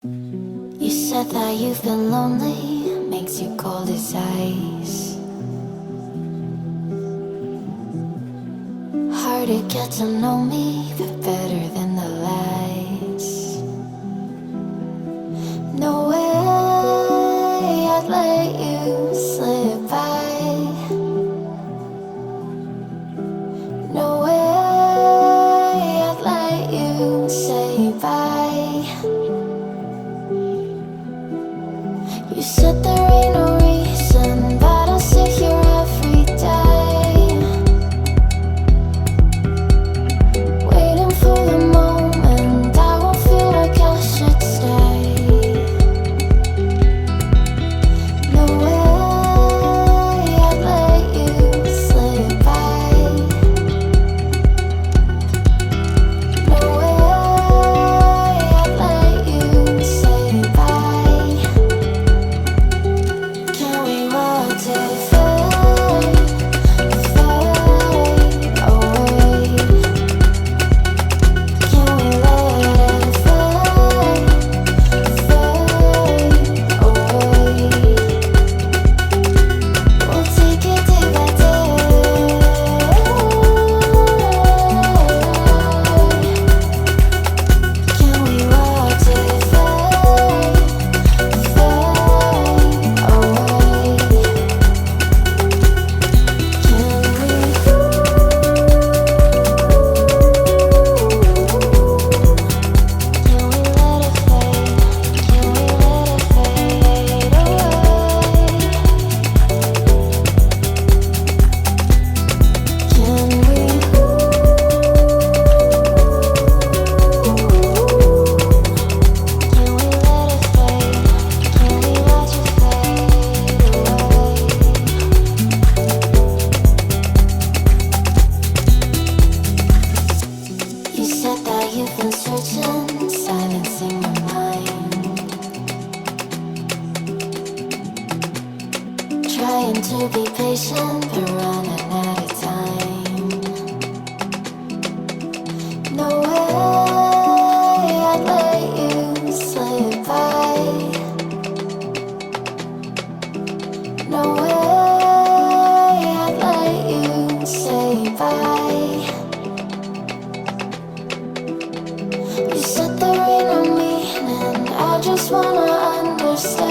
You said that you've been lonely, makes you cold as ice. Hard to get to know me, but better than the lies. No way I'd let you slip by. No way I'd let you say bye. You said there ain't no reason, but I'll sit here every day, waiting for the moment I won't feel like I should stay. No way I'd let you slip by. No way I'd let you say bye. Can we watch it fade, fade away? Can we let it fade, fade away? We'll take it day by day. Can we watch it fade, fade away? You said that you've been searching, silencing your mind, trying to be patient, but running out of time. No way I'd let you slip by. No way I'd let you say bye. You said there ain't no meaning, I just wanna understand.